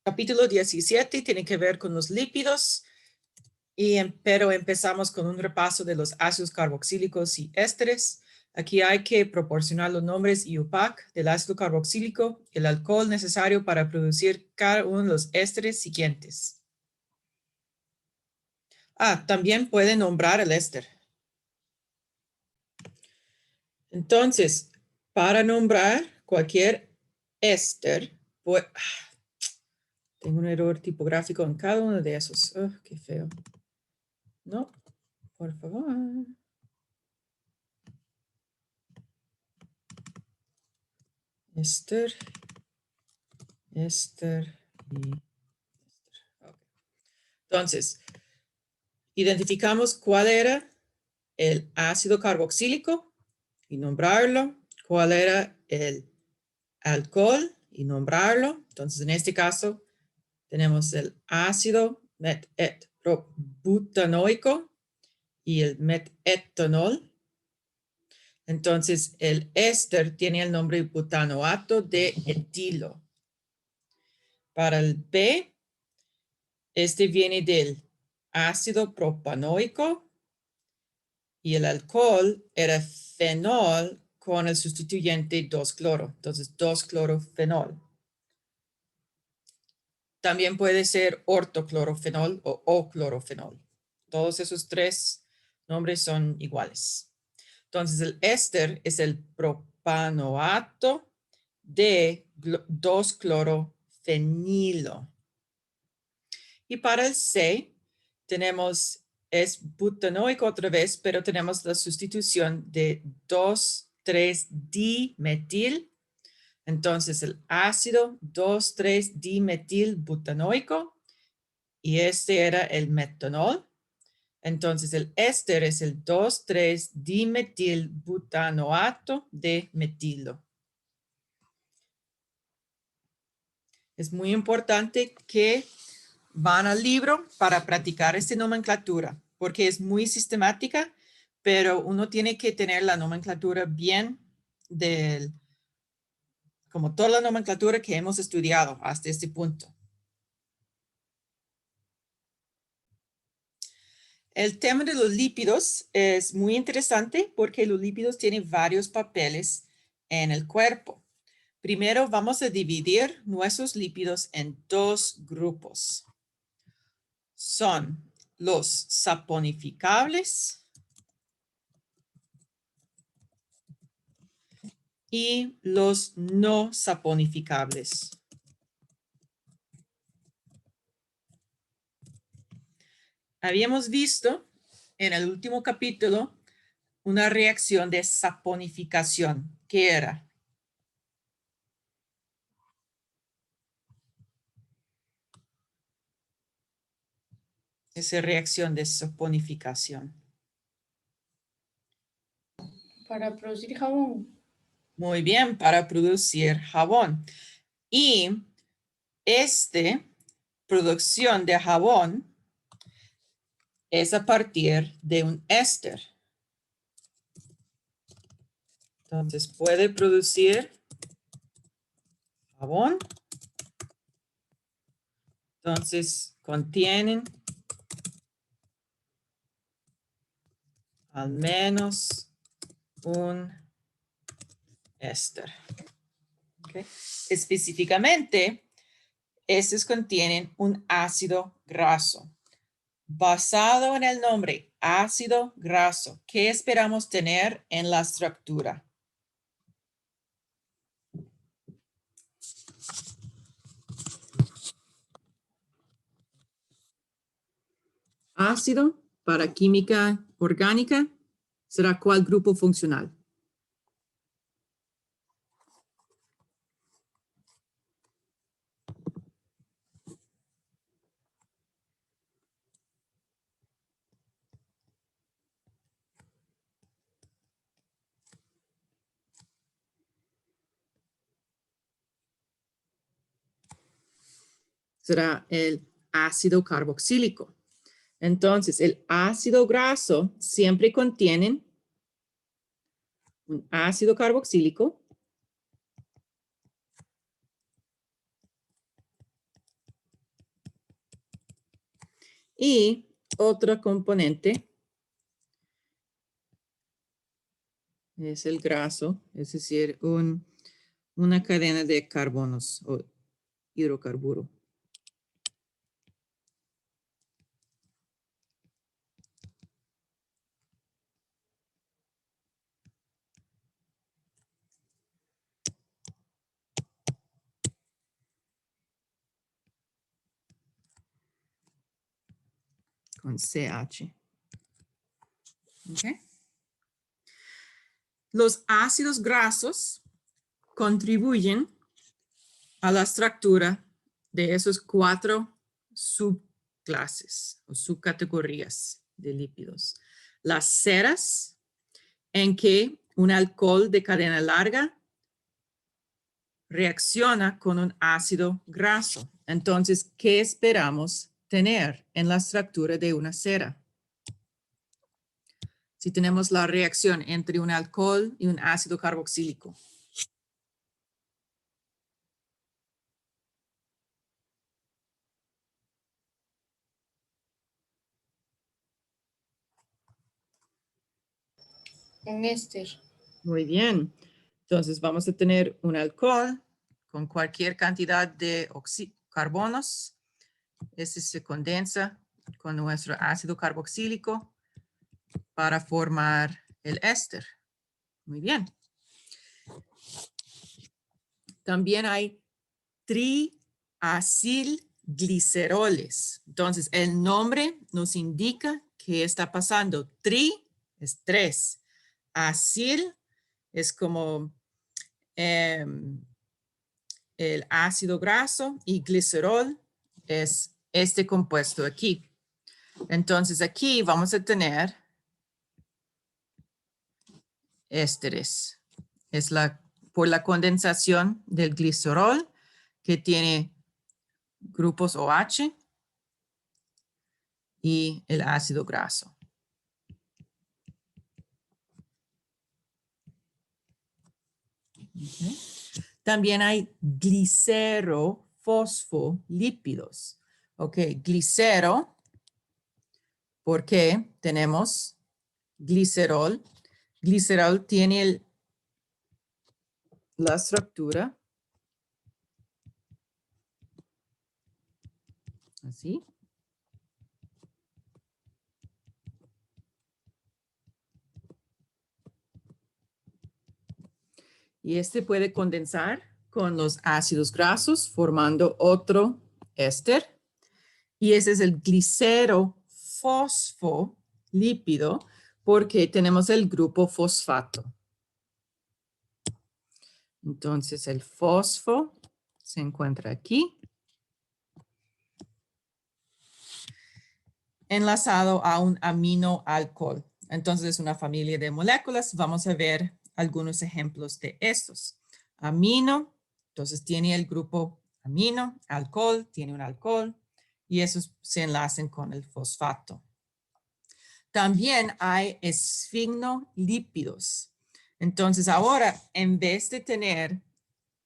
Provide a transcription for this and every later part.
Capítulo 17 tiene que ver con los lípidos, pero empezamos con un repaso de los ácidos carboxílicos y ésteres. Aquí hay que proporcionar los nombres IUPAC del ácido carboxílico, el alcohol necesario para producir cada uno de los ésteres siguientes. También puede nombrar el éster. Entonces, para nombrar cualquier éster, tengo un error tipográfico en cada uno de esos. Qué feo. No, por favor. Éster y éster. Okay. Entonces, identificamos cuál era el ácido carboxílico y nombrarlo, cuál era el alcohol y nombrarlo. Entonces, en este caso, tenemos el ácido met-et-proputanoico y el metetanol. Entonces, el éster tiene el nombre butanoato de etilo. Para el B, este viene del ácido propanoico y el alcohol era fenol con el sustituyente 2-cloro. Entonces, 2-clorofenol. También puede ser ortoclorofenol o oclorofenol. Todos esos tres nombres son iguales. Entonces, el éster es el propanoato de 2-clorofenilo. Y para el C, tenemos, es butanoico otra vez, pero tenemos la sustitución de 2,3-dimetil. Entonces, el ácido 2,3-dimetilbutanoico, y este era el metanol. Entonces, el éster es el 2,3-dimetilbutanoato de metilo. Es muy importante que van al libro para practicar esta nomenclatura, porque es muy sistemática, pero uno tiene que tener la nomenclatura bien como toda la nomenclatura que hemos estudiado hasta este punto. El tema de los lípidos es muy interesante porque los lípidos tienen varios papeles en el cuerpo. Primero vamos a dividir nuestros lípidos en dos grupos. Son los saponificables y los no saponificables. Habíamos visto en el último capítulo una reacción de saponificación. ¿Qué era? Esa reacción de saponificación. Para producir jabón. Muy bien, para producir jabón. Y esta producción de jabón es a partir de un éster. Entonces puede producir jabón. Entonces contienen al menos un éster. Okay. Específicamente, estos contienen un ácido graso. Basado en el nombre ácido graso, ¿qué esperamos tener en la estructura? Ácido para química orgánica será ¿cuál grupo funcional? Será el ácido carboxílico. Entonces, el ácido graso siempre contiene un ácido carboxílico Y otro componente es el graso, es decir, una cadena de carbonos o hidrocarburo. Con CH. Okay. Los ácidos grasos contribuyen a la estructura de esos 4 subclases o subcategorías de lípidos. Las ceras, en que un alcohol de cadena larga reacciona con un ácido graso. Entonces, ¿qué esperamos tener en la estructura de una cera? Si tenemos la reacción entre un alcohol y un ácido carboxílico. Un éster. Muy bien. Entonces vamos a tener un alcohol con cualquier cantidad de carbonos. Este se condensa con nuestro ácido carboxílico para formar el éster. Muy bien. También hay triacilgliceroles. Entonces, el nombre nos indica qué está pasando. Tri es 3. Acil es como el ácido graso y glicerol es este compuesto aquí. Entonces, aquí vamos a tener ésteres. Es por la condensación del glicerol que tiene grupos OH y el ácido graso. Okay. También hay glicerofosfolípidos. Ok, glicero, porque tenemos glicerol. Glicerol tiene la estructura así. Y este puede condensar con los ácidos grasos formando otro éster. Y ese es el glicerofosfolípido porque tenemos el grupo fosfato. Entonces el fosfo se encuentra aquí, enlazado a un aminoalcohol. Entonces es una familia de moléculas. Vamos a ver algunos ejemplos de estos. Amino, entonces tiene el grupo amino, alcohol, tiene un alcohol y esos se enlazan con el fosfato. También hay esfigmolípidos. Entonces ahora, en vez de tener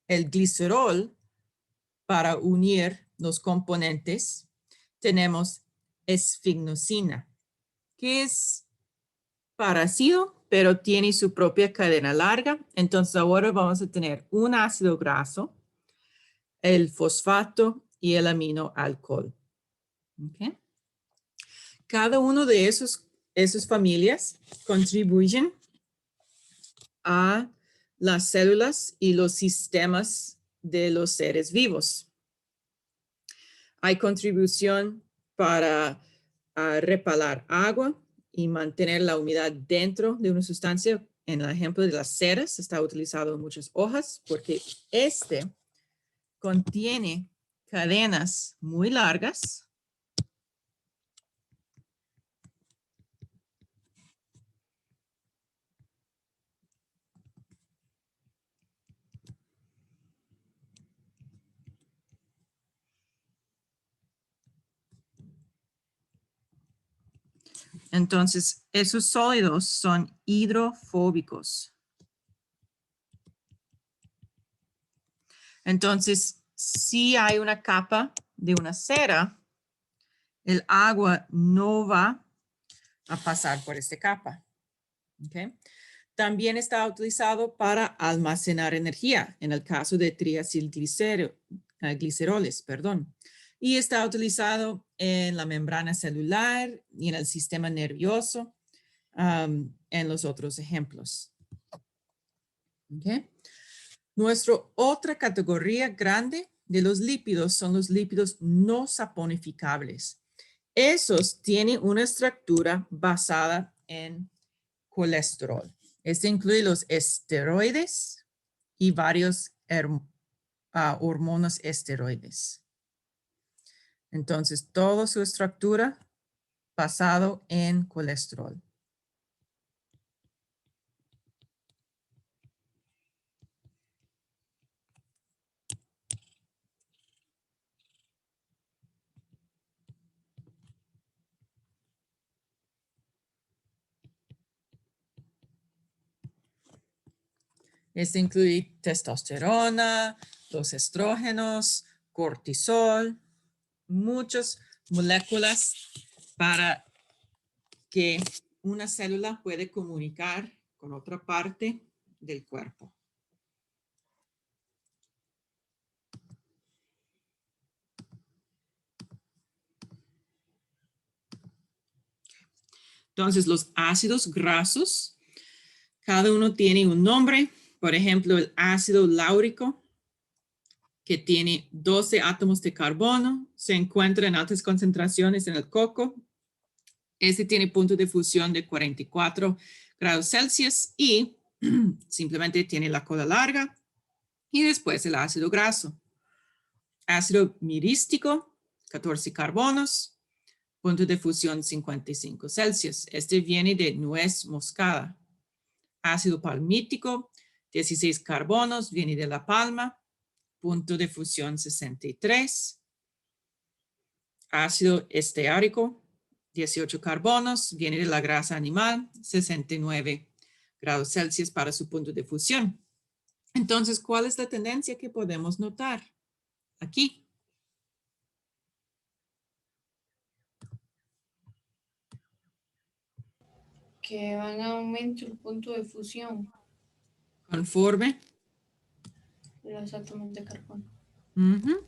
el glicerol para unir los componentes, tenemos esfignosina, que es parecido, pero tiene su propia cadena larga. Entonces ahora vamos a tener un ácido graso, el fosfato y el aminoalcohol. Okay. Cada uno de esas familias contribuyen a las células y los sistemas de los seres vivos. Hay contribución para repalar agua y mantener la humedad dentro de una sustancia. En el ejemplo de las ceras está utilizado en muchas hojas porque este contiene cadenas muy largas Entonces, esos sólidos son hidrofóbicos. Entonces, si hay una capa de una cera el agua no va a pasar por esta capa. ¿Ok? También está utilizado para almacenar energía, en el caso de gliceroles, perdón. Y está utilizado en la membrana celular y en el sistema nervioso, en los otros ejemplos. ¿Okay? Nuestra otra categoría grande de los lípidos son los lípidos no saponificables. Esos tienen una estructura basada en colesterol. Este incluye los esteroides y varios hormonas esteroides. Entonces, toda su estructura basado en colesterol. Este incluye testosterona, los estrógenos, cortisol, muchas moléculas para que una célula puede comunicar con otra parte del cuerpo. Entonces, los ácidos grasos, cada uno tiene un nombre. Por ejemplo, el ácido láurico, que tiene 12 átomos de carbono, se encuentra en altas concentraciones en el coco. Este tiene punto de fusión de 44 grados Celsius y simplemente tiene la cola larga. Y después el ácido graso. Ácido mirístico, 14 carbonos, punto de fusión 55 Celsius. Este viene de nuez moscada. Ácido palmítico, 16 carbonos, viene de la palma, punto de fusión 63. Ácido esteárico, 18 carbonos, viene de la grasa animal, 69 grados Celsius para su punto de fusión. Entonces, ¿cuál es la tendencia que podemos notar aquí? Que van a aumentar el punto de fusión Conforme. de los átomos de carbono. Uh-huh.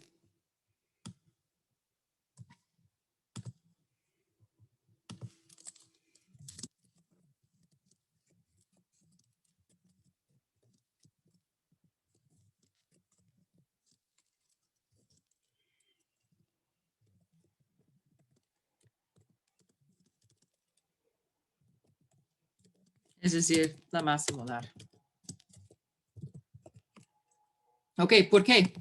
Es decir, la masa molar. Ok, ¿por qué?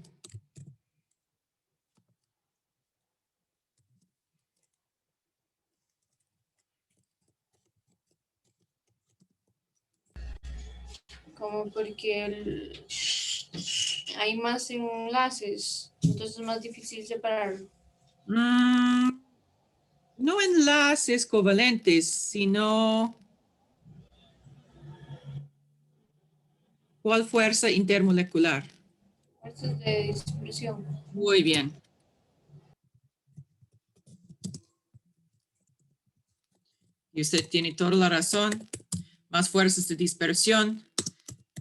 Como porque hay más enlaces, entonces es más difícil separar. No enlaces covalentes, sino ¿cuál fuerza intermolecular? Fuerzas de dispersión. Muy bien. Y usted tiene toda la razón. Más fuerzas de dispersión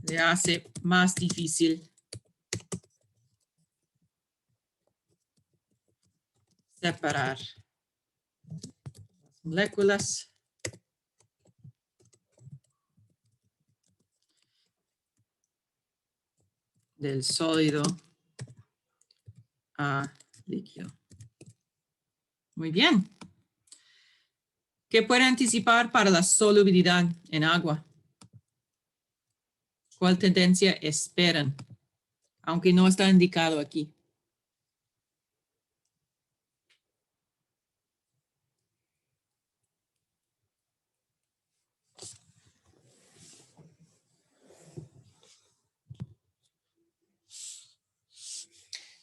le hace más difícil separar las moléculas. Del sólido a líquido. Muy bien. ¿Qué puede anticipar para la solubilidad en agua? ¿Cuál tendencia esperan? Aunque no está indicado aquí.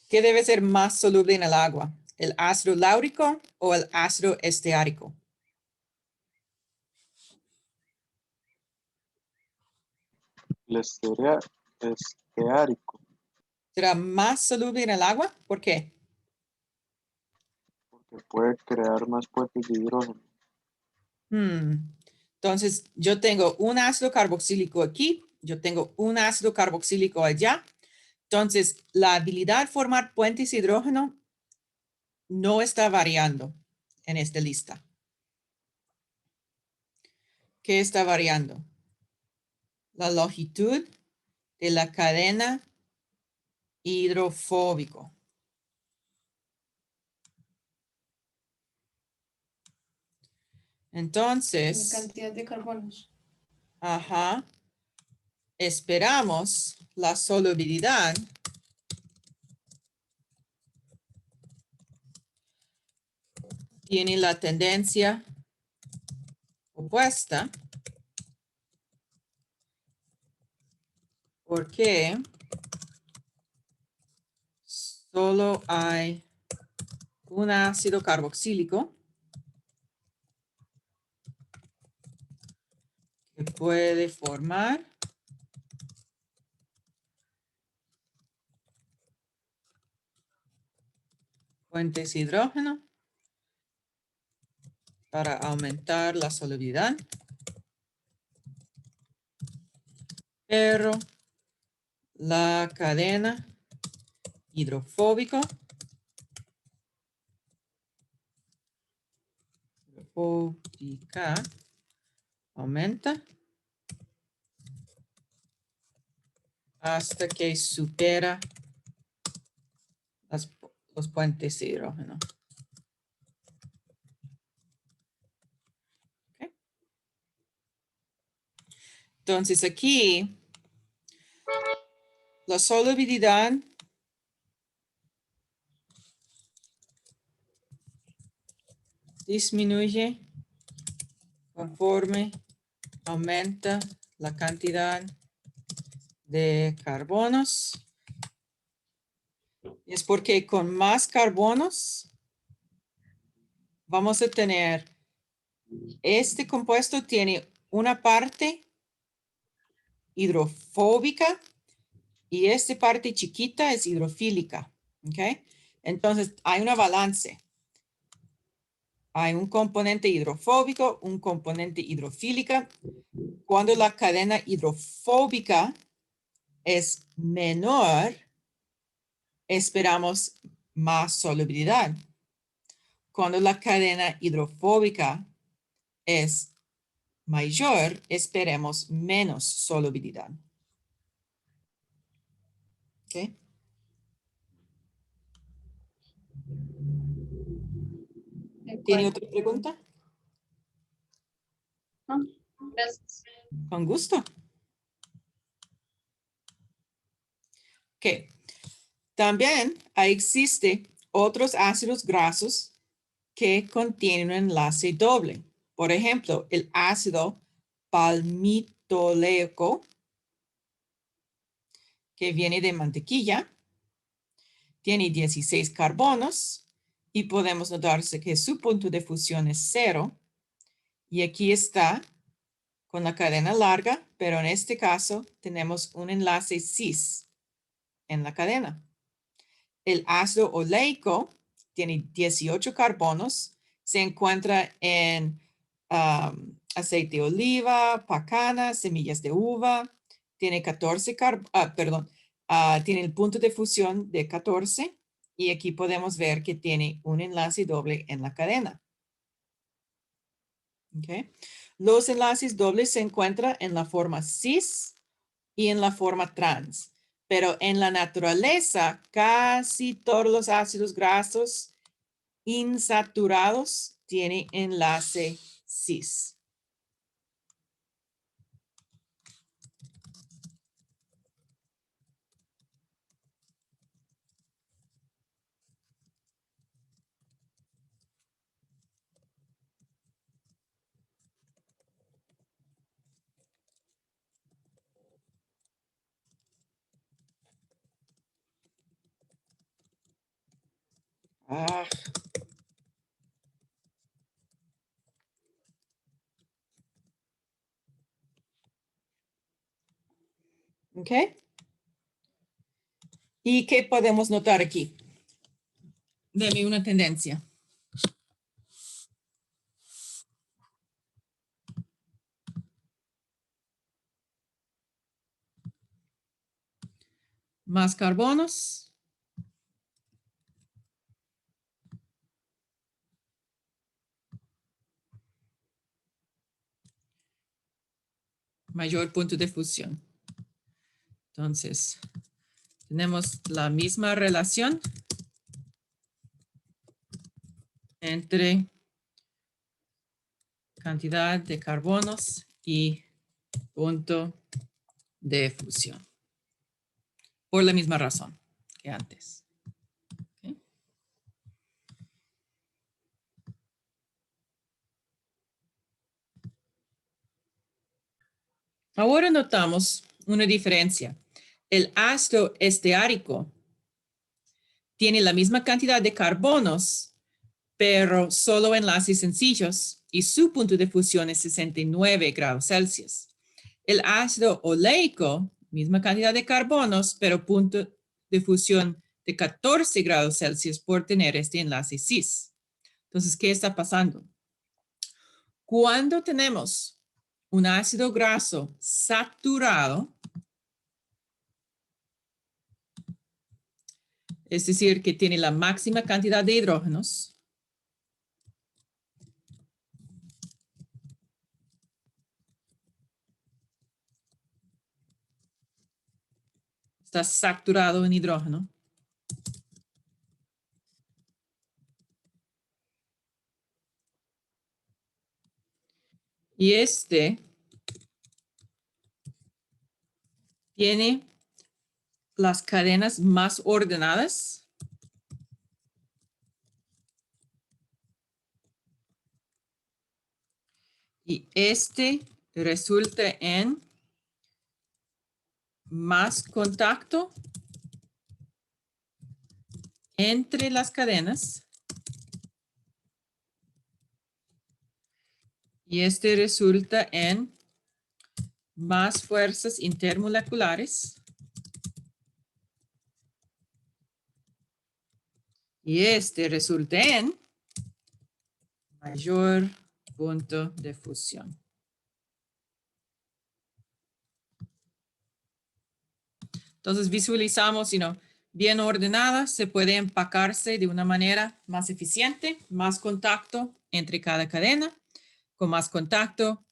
¿Qué debe ser más soluble en el agua? ¿El ácido láurico o el ácido esteárico? El esteárico, ¿Será más soluble en el agua? ¿Por qué? Que puede crear más puentes de hidrógeno. Entonces, yo tengo un ácido carboxílico aquí, yo tengo un ácido carboxílico allá. Entonces, la habilidad de formar puentes de hidrógeno no está variando en esta lista. ¿Qué está variando? La longitud de la cadena hidrofóbico. La Entonces, cantidad de carbonos. ajá, esperamos la solubilidad tiene la tendencia opuesta porque solo hay un ácido carboxílico que puede formar puentes de hidrógeno para aumentar la solubilidad, pero la cadena hidrofóbica aumenta hasta que supera los puentes de hidrógeno. Okay. Entonces aquí la solubilidad disminuye conforme aumenta la cantidad de carbonos. Es porque con más carbonos vamos a tener, este compuesto tiene una parte hidrofóbica y esta parte chiquita es hidrofílica. ¿Ok? Entonces hay una balance. Hay un componente hidrofóbico, un componente hidrofílica. Cuando la cadena hidrofóbica es menor, esperamos más solubilidad. Cuando la cadena hidrofóbica es mayor, esperemos menos solubilidad. ¿Ok? ¿Tiene otra pregunta? Gracias. Con gusto. Ok. También existe otros ácidos grasos que contienen un enlace doble. Por ejemplo, el ácido palmitoleico, que viene de mantequilla, tiene 16 carbonos y podemos notarse que su punto de fusión es 0. Y aquí está con la cadena larga, pero en este caso tenemos un enlace cis en la cadena. El ácido oleico tiene 18 carbonos, se encuentra en aceite de oliva, pacana, semillas de uva, tiene 14 tiene el punto de fusión de 14 y aquí podemos ver que tiene un enlace doble en la cadena. Okay. Los enlaces dobles se encuentran en la forma cis y en la forma trans, pero en la naturaleza casi todos los ácidos grasos insaturados tienen enlace cis. Ah. ¿Ok? ¿Y qué podemos notar aquí? Deme una tendencia. más carbonos. Mayor punto de fusión. Entonces, tenemos la misma relación entre cantidad de carbonos y punto de fusión. Por la misma razón que antes. ¿Okay? Ahora notamos una diferencia. El ácido esteárico tiene la misma cantidad de carbonos, pero solo enlaces sencillos y su punto de fusión es 69 grados Celsius. El ácido oleico, misma cantidad de carbonos, pero punto de fusión de 14 grados Celsius por tener este enlace cis. Entonces, ¿qué está pasando? Cuando tenemos un ácido graso saturado, es decir, que tiene la máxima cantidad de hidrógenos, está saturado en hidrógeno. Y este tiene las cadenas más ordenadas. Y este resulta en más contacto entre las cadenas. Y este resulta en más fuerzas intermoleculares. Y este resulta en mayor punto de fusión. Entonces visualizamos, bien ordenada, se puede empacarse de una manera más eficiente, más contacto entre cada cadena. Con más contacto,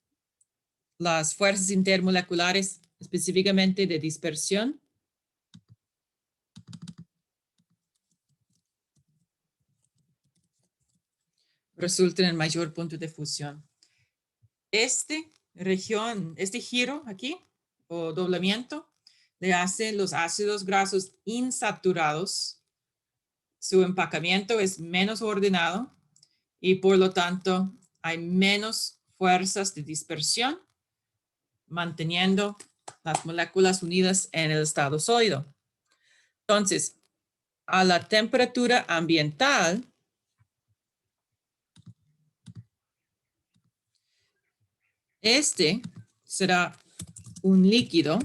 las fuerzas intermoleculares, específicamente de dispersión, resultan en mayor punto de fusión. Este giro aquí, o doblamiento, le hace los ácidos grasos insaturados. Su empacamiento es menos ordenado y por lo tanto hay menos fuerzas de dispersión, manteniendo las moléculas unidas en el estado sólido. Entonces, a la temperatura ambiental, este será un líquido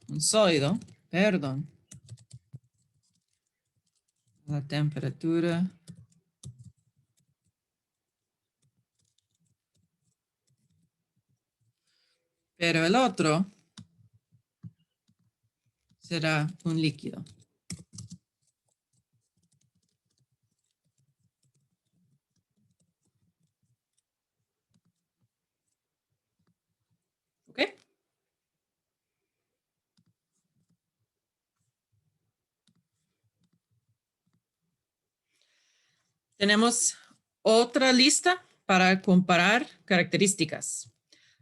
un sólido, la temperatura pero el otro será un líquido. ¿Ok? Tenemos otra lista para comparar características.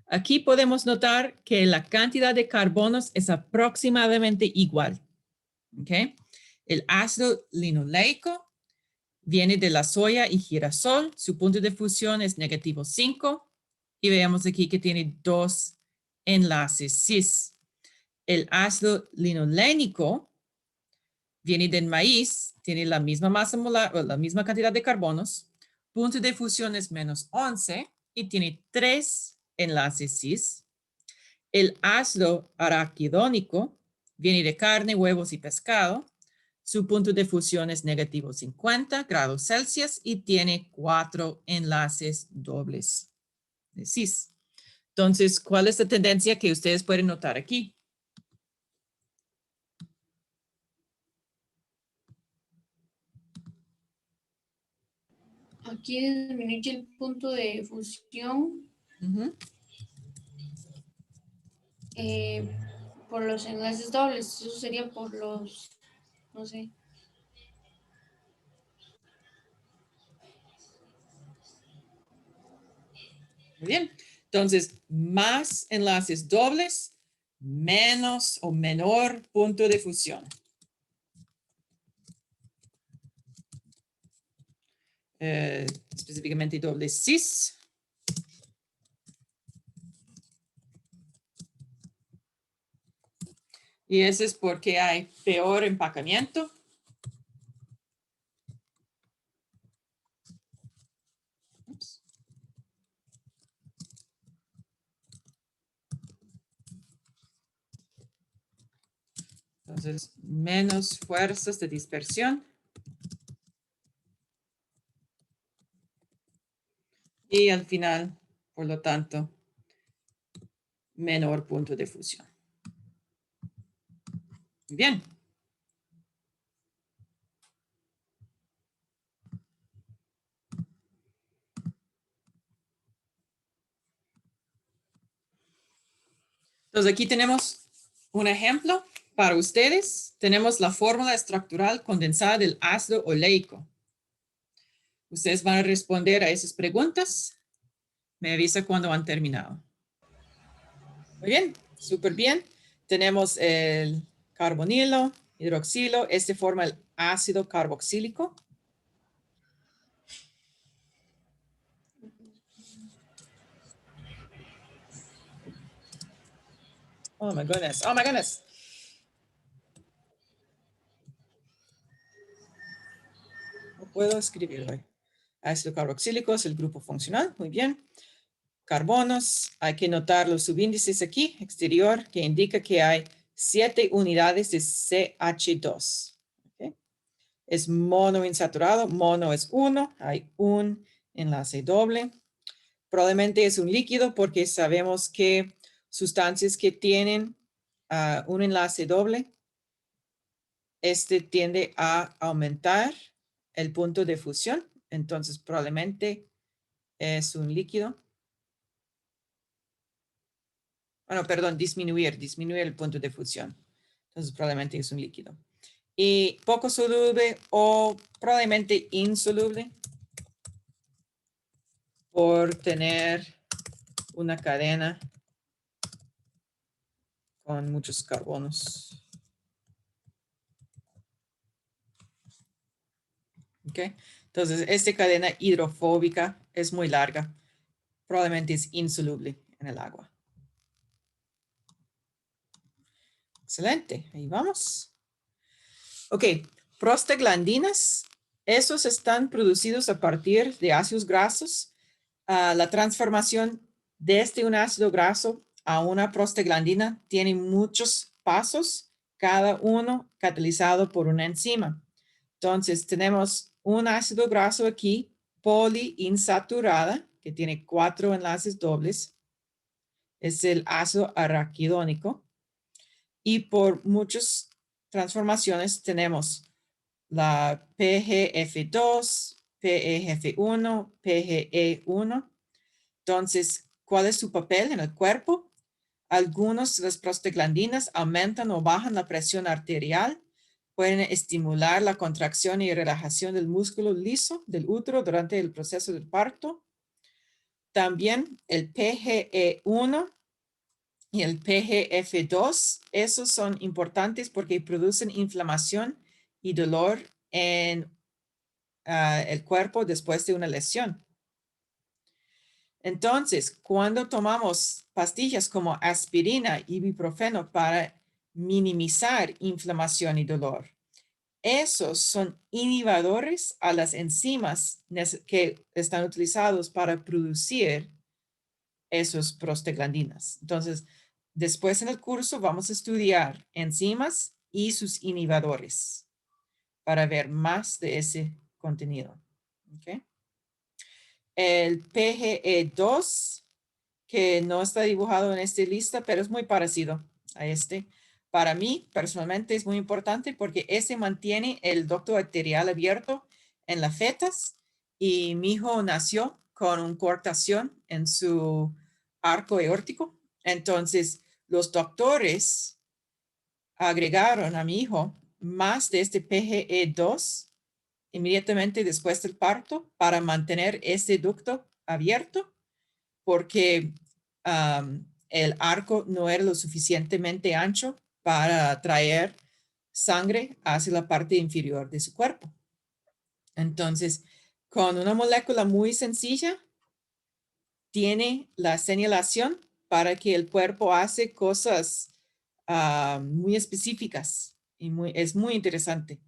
Aquí podemos notar que la cantidad de carbonos es aproximadamente igual. ¿Okay? El ácido linoleico viene de la soya y girasol. Su punto de fusión es -5. Y veamos aquí que tiene 2 enlaces cis. El ácido linolénico viene del maíz, tiene la misma masa molar, o la misma cantidad de carbonos. Punto de fusión es -11 y tiene 3 enlaces cis. El ácido araquidónico viene de carne, huevos y pescado. Su punto de fusión es -50 grados Celsius y tiene 4 enlaces dobles de cis. Entonces, ¿cuál es la tendencia que ustedes pueden notar aquí? Aquí disminuye el punto de fusión Ujú. por los enlaces dobles. Eso sería por los, no sé. Muy bien. Entonces, más enlaces dobles, menos o menor punto de fusión. Específicamente doble cis. Y eso es porque hay peor empacamiento. Ups. Entonces, menos fuerzas de dispersión. Y al final, por lo tanto, menor punto de fusión. Bien. Entonces, aquí tenemos un ejemplo para ustedes. Tenemos la fórmula estructural condensada del ácido oleico. Ustedes van a responder a esas preguntas. Me avisa cuando han terminado. Muy bien, súper bien. Tenemos el carbonilo, hidroxilo. Este forma el ácido carboxílico. Oh my goodness, oh my goodness. No puedo escribirlo. Ácido carboxílico es el grupo funcional. Muy bien. Carbonos, hay que notar los subíndices aquí, exterior, que indica que hay 7 unidades de CH2. ¿Okay? Es monoinsaturado, mono es 1, hay un enlace doble. Probablemente es un líquido porque sabemos que sustancias que tienen un enlace doble, este tiende a aumentar el punto de fusión, entonces probablemente es un líquido. Bueno, perdón, disminuir el punto de fusión. Entonces probablemente es un líquido. Y poco soluble o probablemente insoluble por tener una cadena con muchos carbonos. ¿Ok? Entonces, esta cadena hidrofóbica es muy larga. Probablemente es insoluble en el agua. Excelente, ahí vamos. Ok, prostaglandinas. Esos están producidos a partir de ácidos grasos. La transformación desde un ácido graso a una prostaglandina tiene muchos pasos, cada uno catalizado por una enzima. Entonces, tenemos un ácido graso aquí, poliinsaturada, que tiene 4 enlaces dobles. Es el ácido araquidónico. Y por muchas transformaciones tenemos la PGF2, PEGF1, PGE1. Entonces, ¿cuál es su papel en el cuerpo? Algunos de las prostaglandinas aumentan o bajan la presión arterial, pueden estimular la contracción y relajación del músculo liso del útero durante el proceso del parto. También el PGE1 y el PGF2, esos son importantes porque producen inflamación y dolor en el cuerpo después de una lesión. Entonces, cuando tomamos pastillas como aspirina y ibuprofeno para minimizar inflamación y dolor, esos son inhibidores a las enzimas que están utilizados para producir esos prostaglandinas. Entonces, después en el curso vamos a estudiar enzimas y sus inhibidores para ver más de ese contenido. ¿Okay? El PGE2, que no está dibujado en esta lista, pero es muy parecido a este. Para mí, personalmente, es muy importante porque ese mantiene el ducto arterial abierto en las fetas y mi hijo nació con una coartación en su arco aórtico. Entonces, los doctores agregaron a mi hijo más de este PGE2 inmediatamente después del parto para mantener este ducto abierto porque el arco no era lo suficientemente ancho para traer sangre hacia la parte inferior de su cuerpo. Entonces, con una molécula muy sencilla, tiene la señalación para que el cuerpo hace cosas muy específicas y es muy interesante.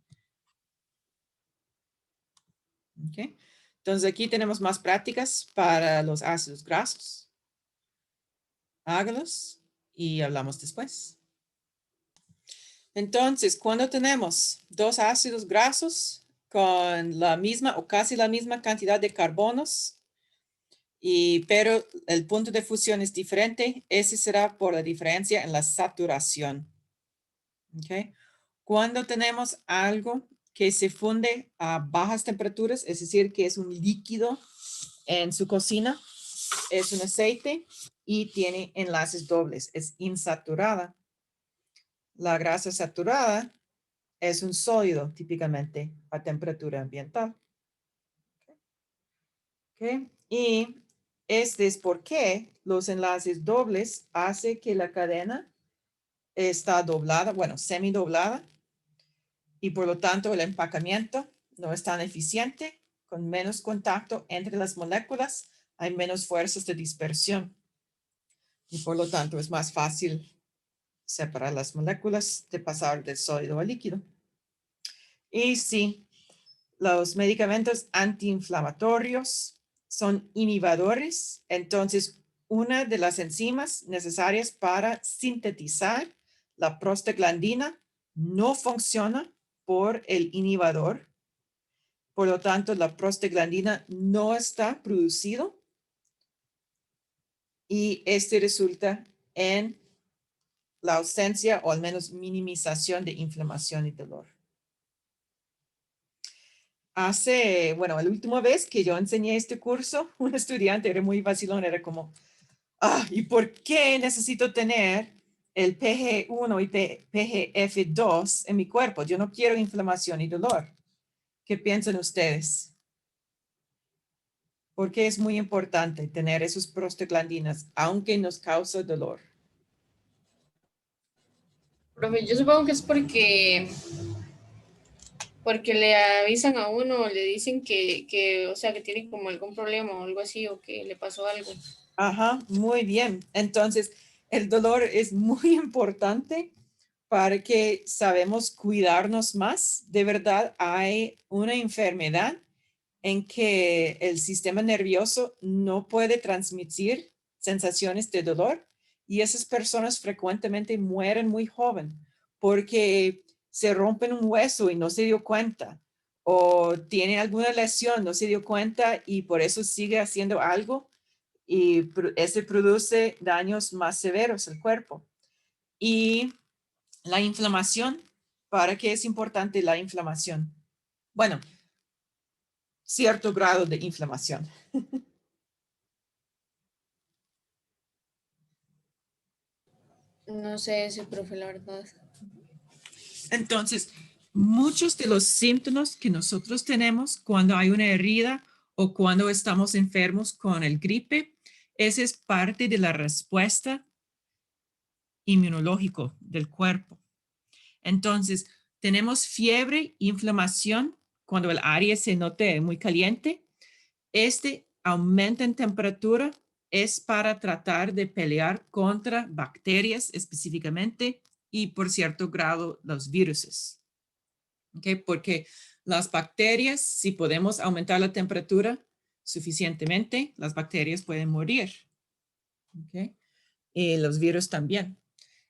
Okay. Entonces, aquí tenemos más prácticas para los ácidos grasos. Hágalos y hablamos después. Entonces, cuando tenemos dos ácidos grasos con la misma o casi la misma cantidad de carbonos, pero el punto de fusión es diferente, ese será por la diferencia en la saturación. ¿Okay? Cuando tenemos algo que se funde a bajas temperaturas, es decir, que es un líquido en su cocina, es un aceite y tiene enlaces dobles, es insaturada. La grasa saturada es un sólido típicamente a temperatura ambiental. Okay. Y este es porque los enlaces dobles hace que la cadena está doblada, bueno, semidoblada, y por lo tanto el empacamiento no es tan eficiente, con menos contacto entre las moléculas, hay menos fuerzas de dispersión. Y por lo tanto es más fácil separar las moléculas de pasar del sólido al líquido. Y sí, los medicamentos antiinflamatorios son inhibidores, entonces una de las enzimas necesarias para sintetizar la prostaglandina no funciona por el inhibidor. Por lo tanto, la prostaglandina no está producido y este resulta en la ausencia o al menos minimización de inflamación y dolor. Bueno, la última vez que yo enseñé este curso, un estudiante era muy vacilón, era como, ¿y por qué necesito tener el PG1 y PGF2 en mi cuerpo? Yo no quiero inflamación y dolor. ¿Qué piensan ustedes? Porque es muy importante tener esos prostaglandinas, aunque nos causa dolor. Profe, yo supongo que es porque le avisan a uno, le dicen o sea, que tiene como algún problema o algo así, o que le pasó algo. Ajá, muy bien. Entonces, el dolor es muy importante para que sabemos cuidarnos más. De verdad, hay una enfermedad en que el sistema nervioso no puede transmitir sensaciones de dolor y esas personas frecuentemente mueren muy joven porque se rompen un hueso y no se dio cuenta o tienen alguna lesión, no se dio cuenta y por eso sigue haciendo algo y ese produce daños más severos al cuerpo. Y la inflamación, ¿para qué es importante la inflamación? Bueno, cierto grado de inflamación. No sé ese, profe, la verdad. Entonces, muchos de los síntomas que nosotros tenemos cuando hay una herida o cuando estamos enfermos con el gripe, esa es parte de la respuesta inmunológica del cuerpo. Entonces, tenemos fiebre, inflamación, cuando el área se note muy caliente. Este aumento en temperatura es para tratar de pelear contra bacterias específicamente y por cierto grado los viruses. ¿Okay? Porque las bacterias, si podemos aumentar la temperatura suficientemente, las bacterias pueden morir. ¿Okay? Y los virus también.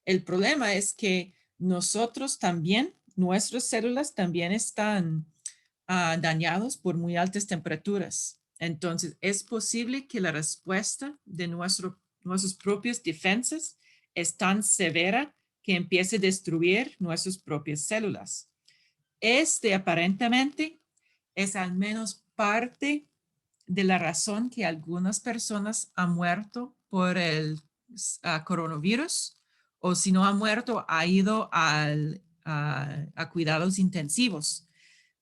El problema es que nosotros también, nuestras células también están dañados por muy altas temperaturas. Entonces, es posible que la respuesta de nuestro nuestras propias defensas es tan severa que empieza a destruir nuestras propias células. Aparentemente es al menos parte de la razón que algunas personas han muerto por el coronavirus, o si no ha muerto, ha ido a cuidados intensivos,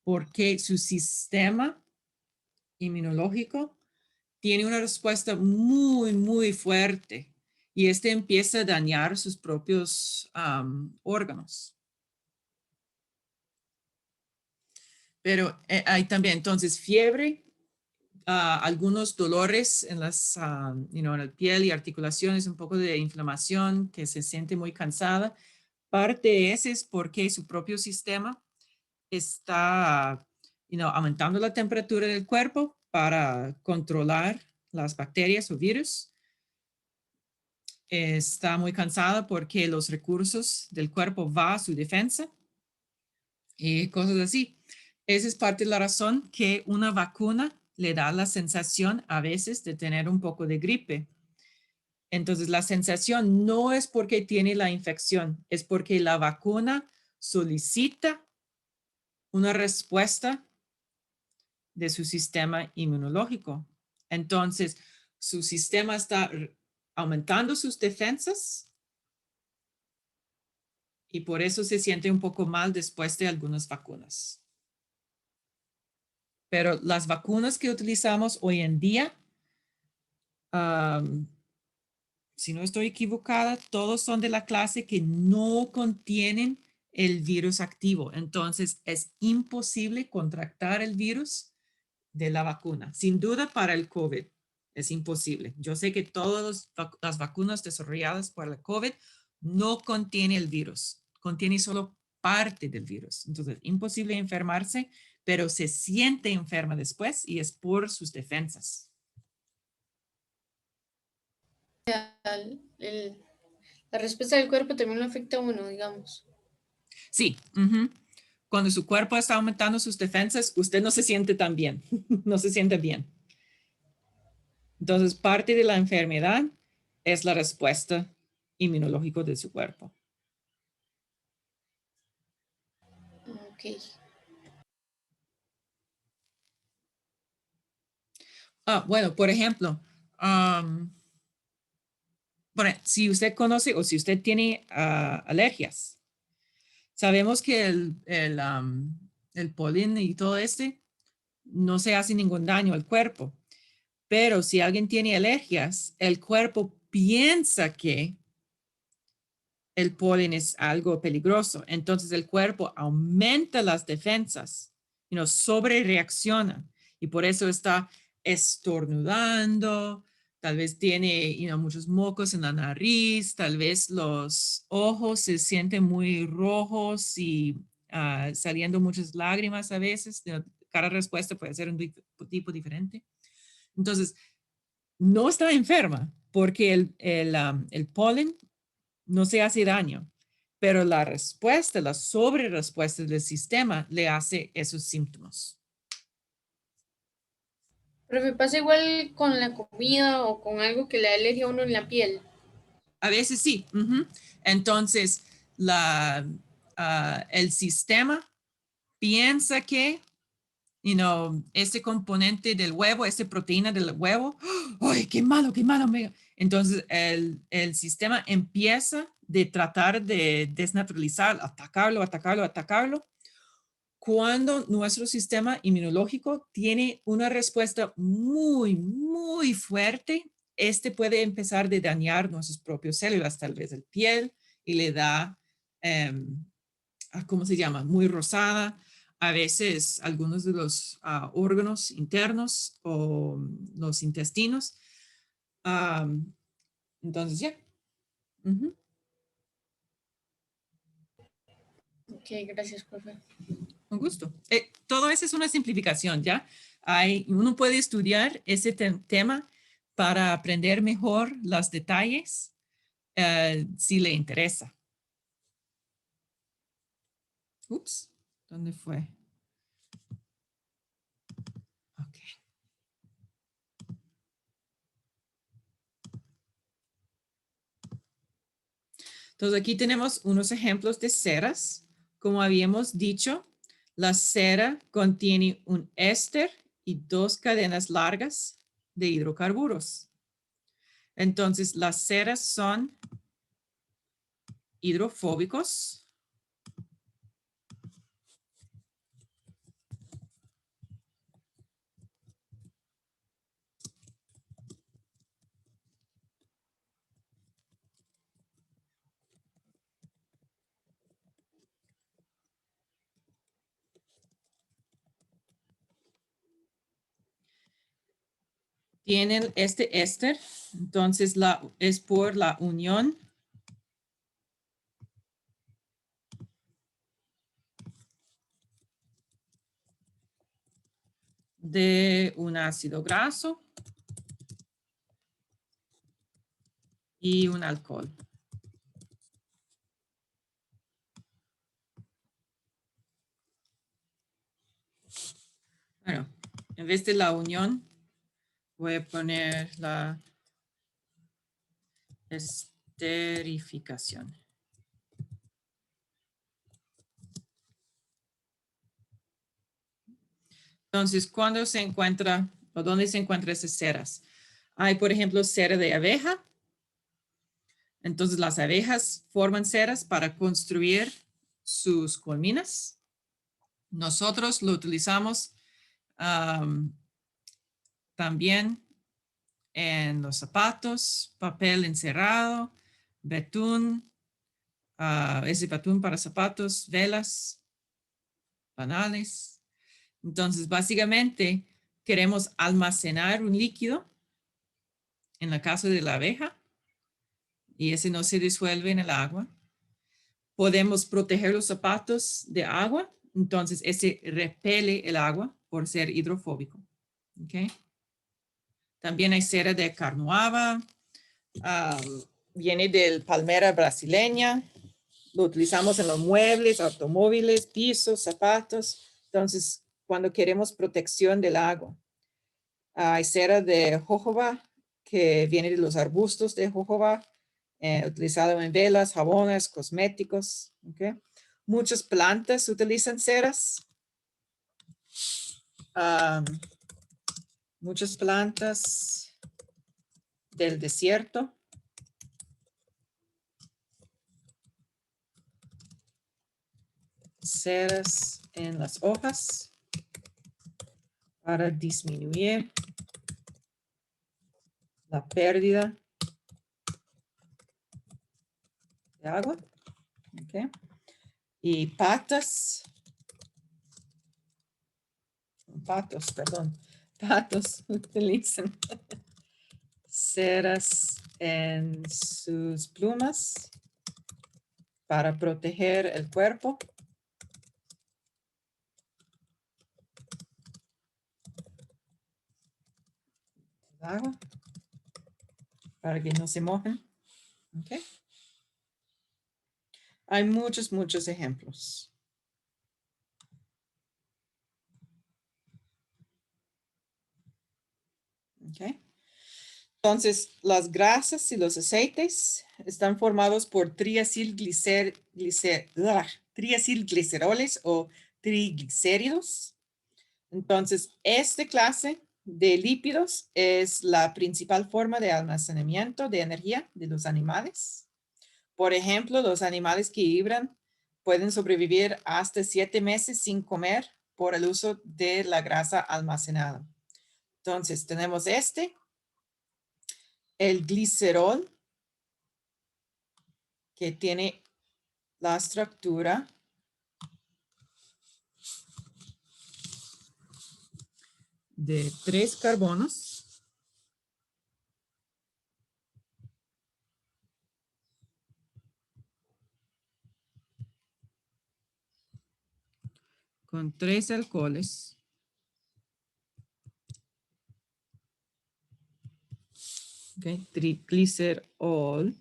porque su sistema inmunológico tiene una respuesta muy, muy fuerte y empieza a dañar sus propios órganos. Pero hay también entonces fiebre, algunos dolores en en la piel y articulaciones, un poco de inflamación, que se siente muy cansada. Parte de eso es porque su propio sistema está aumentando la temperatura del cuerpo para controlar las bacterias o virus. Está muy cansada porque los recursos del cuerpo van a su defensa y cosas así. Esa es parte de la razón que una vacuna le da la sensación a veces de tener un poco de gripe. Entonces, la sensación no es porque tiene la infección, es porque la vacuna solicita una respuesta de su sistema inmunológico. Entonces, su sistema está aumentando sus defensas y por eso se siente un poco mal después de algunas vacunas. Pero las vacunas que utilizamos hoy en día, si no estoy equivocada, todos son de la clase que no contienen el virus activo. Entonces, es imposible contractar el virus de la vacuna. Sin duda para el COVID es imposible. Yo sé que todas las vacunas desarrolladas para el COVID no contienen el virus, contiene solo parte del virus. Entonces, imposible enfermarse, pero se siente enferma después y es por sus defensas. La respuesta del cuerpo también lo afecta a uno, digamos. Sí. Cuando su cuerpo está aumentando sus defensas, usted no se siente tan bien, no se siente bien. Entonces, parte de la enfermedad es la respuesta inmunológica de su cuerpo. Ok. Bueno, por ejemplo, si usted conoce o si usted tiene alergias, sabemos que el polen y todo no se hace ningún daño al cuerpo, pero si alguien tiene alergias, el cuerpo piensa que el polen es algo peligroso, entonces el cuerpo aumenta las defensas, sobre reacciona y por eso está estornudando, tal vez tiene muchos mocos en la nariz, tal vez los ojos se sienten muy rojos y saliendo muchas lágrimas a veces. Cada respuesta puede ser un tipo diferente. Entonces, no está enferma porque el polen no se hace daño, pero la respuesta, la sobrerespuesta del sistema le hace esos síntomas. Pero me pasa igual con la comida o con algo que le da alergia a uno en la piel. A veces sí. Entonces, el sistema piensa que, este componente del huevo, esta proteína del huevo, ¡ay, qué malo, qué malo! Entonces, el sistema empieza de tratar de desnaturalizar, atacarlo. Cuando nuestro sistema inmunológico tiene una respuesta muy, muy fuerte, puede empezar de dañar nuestras propias células, tal vez el piel, y le da, ¿cómo se llama? Muy rosada. A veces algunos de los órganos internos o los intestinos. Entonces, ya. Ok, gracias, profe. Un gusto. Todo eso es una simplificación, ¿ya? Uno puede estudiar ese tema para aprender mejor los detalles si le interesa. Ups, ¿dónde fue? Ok. Entonces aquí tenemos unos ejemplos de ceras. Como habíamos dicho, la cera contiene un éster y 2 cadenas largas de hidrocarburos. Entonces las ceras son hidrofóbicos. Tienen este éster, entonces es por la unión de un ácido graso y un alcohol. Bueno, en vez de la unión, voy a poner la esterificación. Entonces, ¿cuándo se encuentra o dónde se encuentran esas ceras? Hay, por ejemplo, cera de abeja. Entonces, las abejas forman ceras para construir sus colmenas. Nosotros lo utilizamos también en los zapatos, papel encerado, betún, ese betún para zapatos, velas, panales. Entonces, básicamente, queremos almacenar un líquido en la casa de la abeja y ese no se disuelve en el agua. Podemos proteger los zapatos de agua, entonces ese repele el agua por ser hidrofóbico. ¿Okay? También hay cera de carnoaba, viene del palmera brasileña, lo utilizamos en los muebles, automóviles, pisos, zapatos. Entonces, cuando queremos protección del agua. Hay cera de jojoba que viene de los arbustos de jojoba, utilizado en velas, jabones, cosméticos. ¿Okay? Muchas plantas utilizan ceras. Muchas plantas del desierto. Ceras en las hojas para disminuir la pérdida de agua. Okay. Y patos utilizan ceras en sus plumas para proteger el cuerpo. Agua para que no se mojen. Okay. Hay muchos ejemplos. Okay. Entonces, las grasas y los aceites están formados por triacilgliceroles o triglicéridos. Entonces, esta clase de lípidos es la principal forma de almacenamiento de energía de los animales. Por ejemplo, los animales que hibran pueden sobrevivir hasta 7 meses sin comer por el uso de la grasa almacenada. Entonces, tenemos el glicerol, que tiene la estructura de 3 carbonos. Con 3 alcoholes. Okay, triglicerol.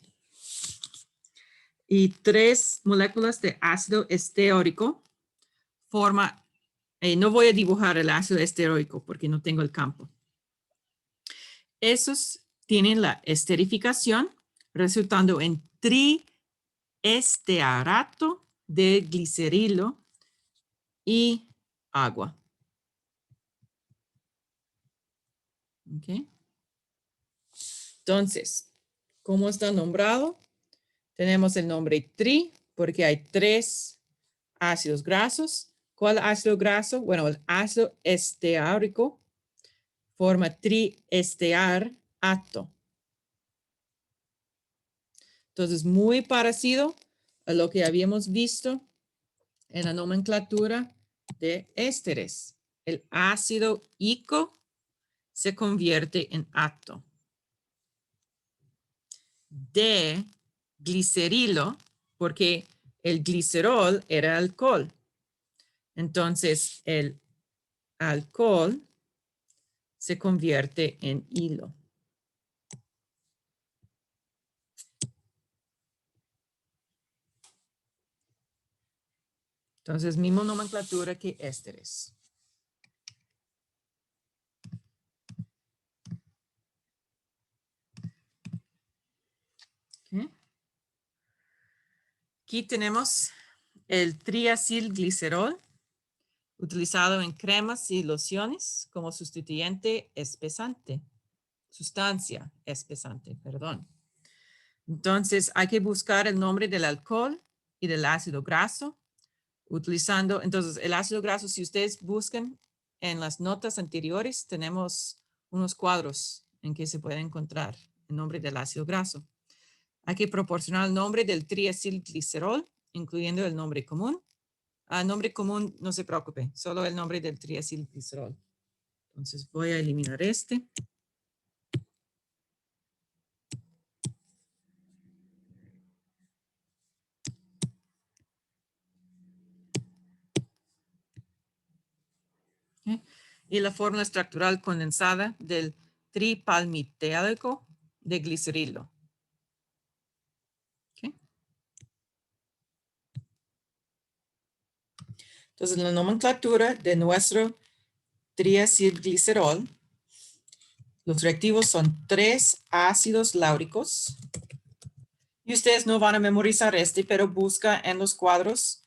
Y 3 moléculas de ácido esteórico. No voy a dibujar el ácido esteórico porque no tengo el campo. Esos tienen la esterificación, resultando en estearato de glicerilo y agua. ¿Ok? Entonces, ¿cómo está nombrado? Tenemos el nombre tri porque hay 3 ácidos grasos. ¿Cuál ácido graso? Bueno, el ácido esteárico forma triestearato. Entonces, muy parecido a lo que habíamos visto en la nomenclatura de ésteres. El ácido ico se convierte en ato. De glicerilo, porque el glicerol era alcohol. Entonces, el alcohol se convierte en hilo. Entonces, misma nomenclatura que ésteres. ¿Okay? Aquí tenemos el triacilglicerol, utilizado en cremas y lociones como sustituyente espesante, sustancia espesante, perdón. Entonces, hay que buscar el nombre del alcohol y del ácido graso, utilizando, entonces, el ácido graso, si ustedes buscan en las notas anteriores, tenemos unos cuadros en que se puede encontrar el nombre del ácido graso. Hay que proporcionar el nombre del triacilglicerol, incluyendo el nombre común. Nombre común, no se preocupe, solo el nombre del triacilglicerol. Entonces voy a eliminar este. ¿Okay? Y la fórmula estructural condensada del tripalmitélico de glicerilo. ¿Okay? Entonces, la nomenclatura de nuestro triacilglicerol, los reactivos son 3 ácidos láuricos. Y ustedes no van a memorizar pero busca en los cuadros,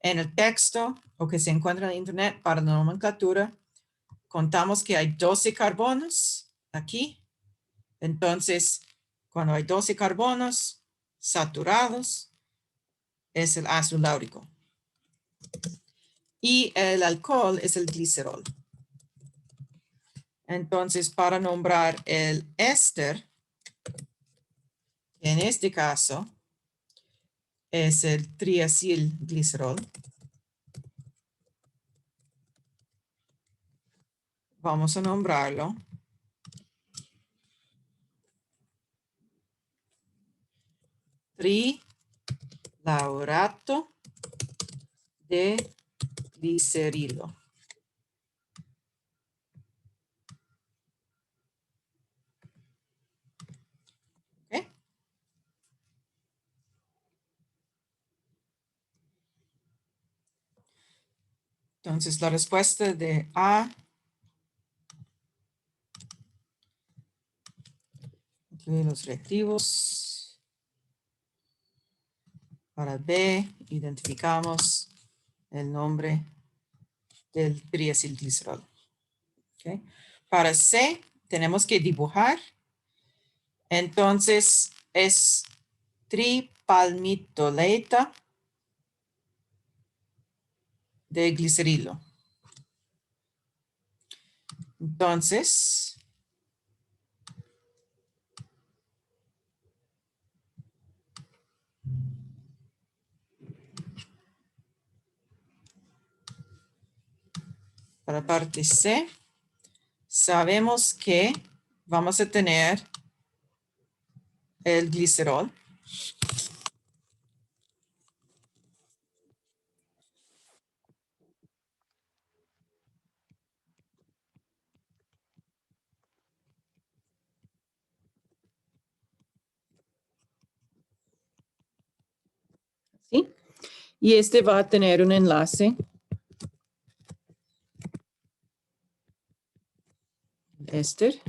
en el texto o que se encuentra en internet para la nomenclatura. Contamos que hay 12 carbonos aquí. Entonces, cuando hay 12 carbonos saturados, es el ácido láurico. Y el alcohol es el glicerol. Entonces, para nombrar el éster, en este caso es el triacilglicerol, vamos a nombrarlo trilaurato de glicerilo. ¿Okay? Entonces, la respuesta de A incluye los reactivos. Para B, identificamos el nombre del triacilglicerol. ¿Okay? Para C, tenemos que dibujar. Entonces, es tripalmitoleta de glicerilo. Entonces, para parte C, sabemos que vamos a tener el glicerol. ¿Sí? Y este va a tener un enlace éster.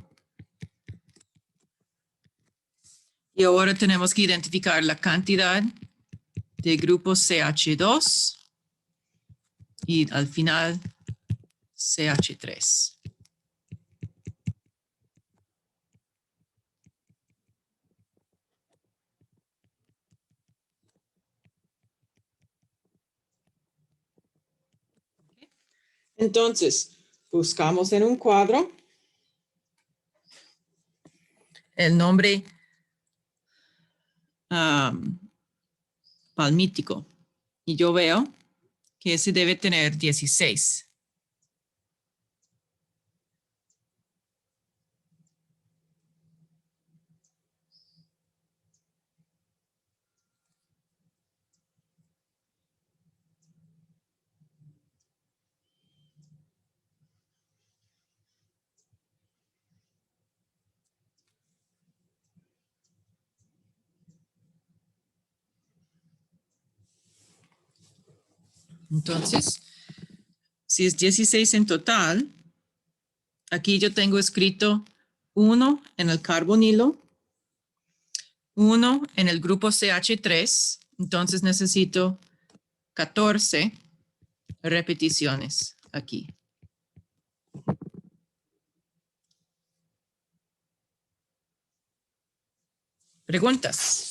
Y ahora tenemos que identificar la cantidad de grupo CH2 y al final CH3. Entonces, buscamos en un cuadro el nombre palmítico y yo veo que ese debe tener 16. Entonces, si es 16 en total, aquí yo tengo escrito 1 en el carbonilo, 1 en el grupo CH3, entonces necesito 14 repeticiones aquí. ¿Preguntas?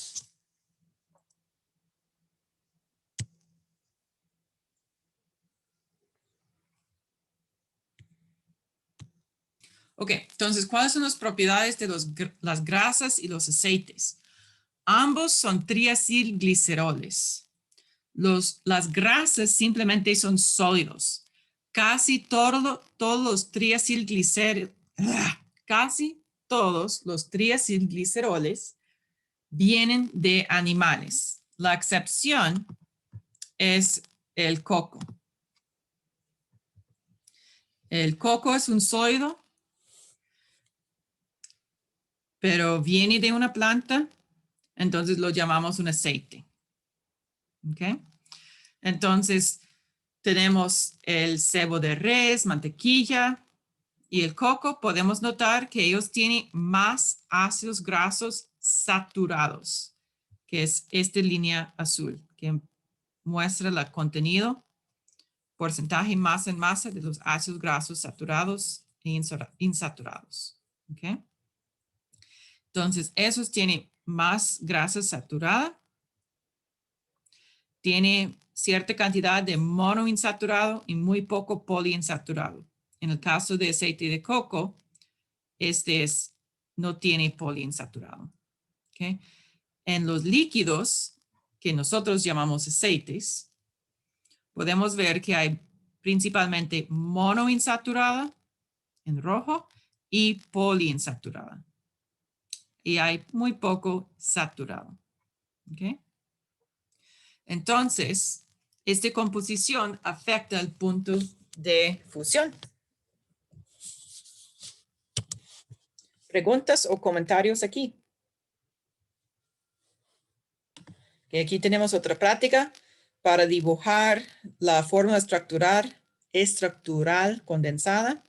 Ok, entonces, ¿cuáles son las propiedades de las grasas y los aceites? Ambos son triacilgliceroles. Las grasas simplemente son sólidos. Casi todos los triacilgliceroles vienen de animales. La excepción es el coco. El coco es un sólido, pero viene de una planta, entonces lo llamamos un aceite. ¿Ok? Entonces, tenemos el sebo de res, mantequilla y el coco. Podemos notar que ellos tienen más ácidos grasos saturados, que es esta línea azul, que muestra el contenido, porcentaje masa en masa de los ácidos grasos saturados e insaturados. ¿Ok? Entonces, esos tienen más grasa saturada, tiene cierta cantidad de monoinsaturado y muy poco poliinsaturado. En el caso de aceite de coco, no tiene poliinsaturado. ¿Okay? En los líquidos, que nosotros llamamos aceites, podemos ver que hay principalmente monoinsaturada en rojo y poliinsaturada. Y hay muy poco saturado. ¿Okay? Entonces, esta composición afecta el punto de fusión. ¿Preguntas o comentarios aquí? Que aquí tenemos otra práctica para dibujar la fórmula estructural condensada.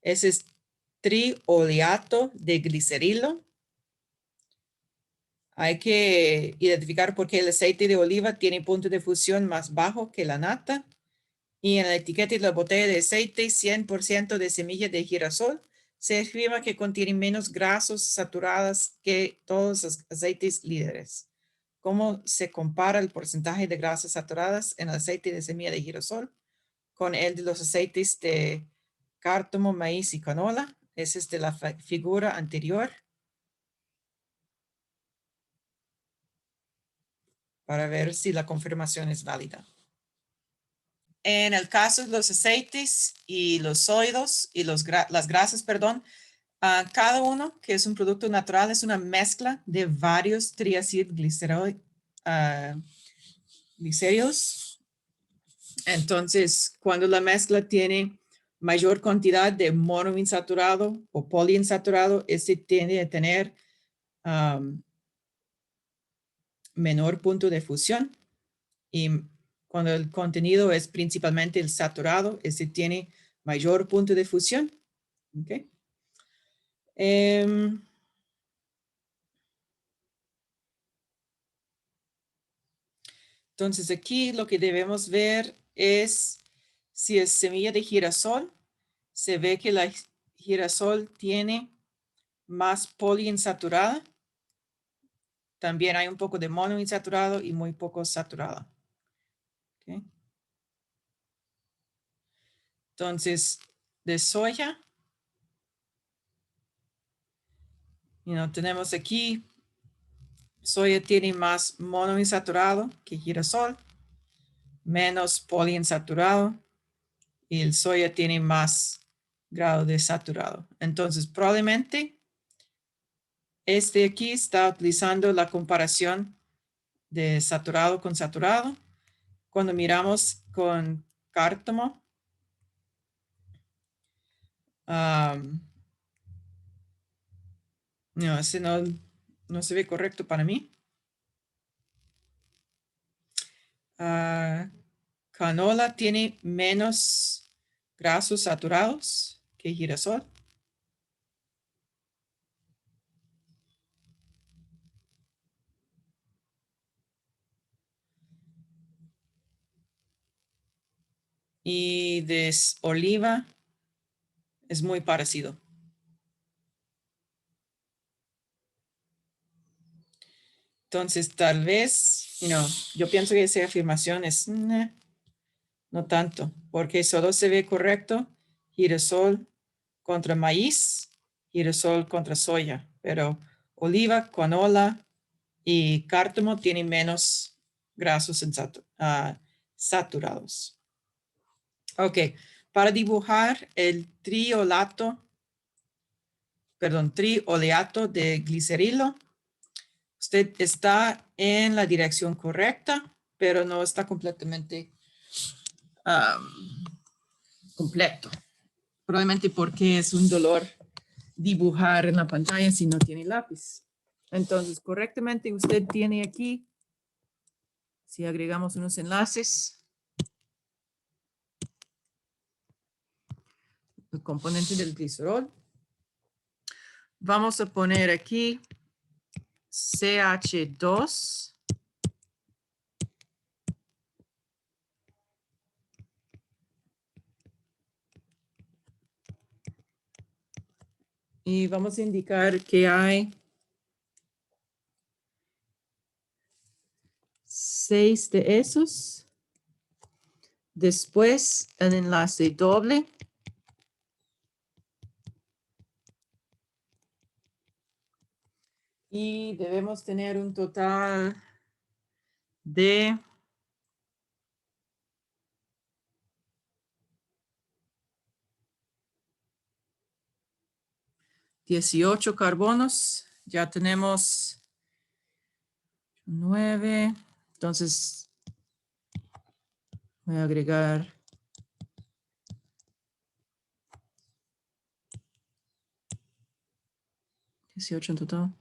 Ese es trioleato de glicerilo. Hay que identificar por qué el aceite de oliva tiene punto de fusión más bajo que la nata. Y en la etiqueta de la botella de aceite, 100% de semilla de girasol, se afirma que contiene menos grasas saturadas que todos los aceites líderes. ¿Cómo se compara el porcentaje de grasas saturadas en el aceite de semilla de girasol con el de los aceites de cártamo, maíz y canola? Esa es de la figura anterior. Para ver si la confirmación es válida. En el caso de los aceites y los sólidos y las grasas, perdón, cada uno que es un producto natural es una mezcla de varios triacilglicéridos. Entonces, cuando la mezcla tiene mayor cantidad de monoinsaturado o poliinsaturado, este tiende a tener menor punto de fusión. Y cuando el contenido es principalmente el saturado, este tiene mayor punto de fusión. ¿Okay? Entonces aquí lo que debemos ver es si es semilla de girasol. Se ve que la girasol tiene más poliinsaturada. También hay un poco de monoinsaturado y muy poco saturado. ¿Okay? Entonces, de soya, tenemos aquí, soya tiene más monoinsaturado que girasol, menos poliinsaturado, y el soya tiene más grado de saturado. Entonces, probablemente este aquí está utilizando la comparación de saturado con saturado. Cuando miramos con cártamo, no, ese no se ve correcto para mí. Canola tiene menos grasos saturados que girasol. Y de oliva es muy parecido. Entonces, tal vez, yo pienso que esa afirmación es no tanto, porque solo se ve correcto girasol contra maíz, girasol contra soya, pero oliva, canola y cártamo tienen menos grasos saturados. Ok, para dibujar el trioleato de glicerilo, usted está en la dirección correcta, pero no está completamente completo. Probablemente porque es un dolor dibujar en la pantalla si no tiene lápiz. Entonces, correctamente usted tiene aquí, si agregamos unos enlaces, el componente del glicerol. Vamos a poner aquí CH2. Y vamos a indicar que hay 6 de esos. Después el enlace doble. Y debemos tener un total de 18 carbonos. Ya tenemos 9. Entonces, voy a agregar 18 en total.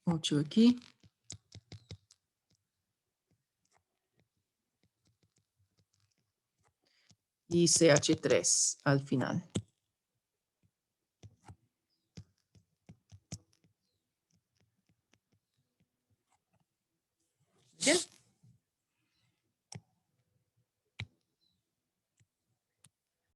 8 aquí. Y CH3 al final.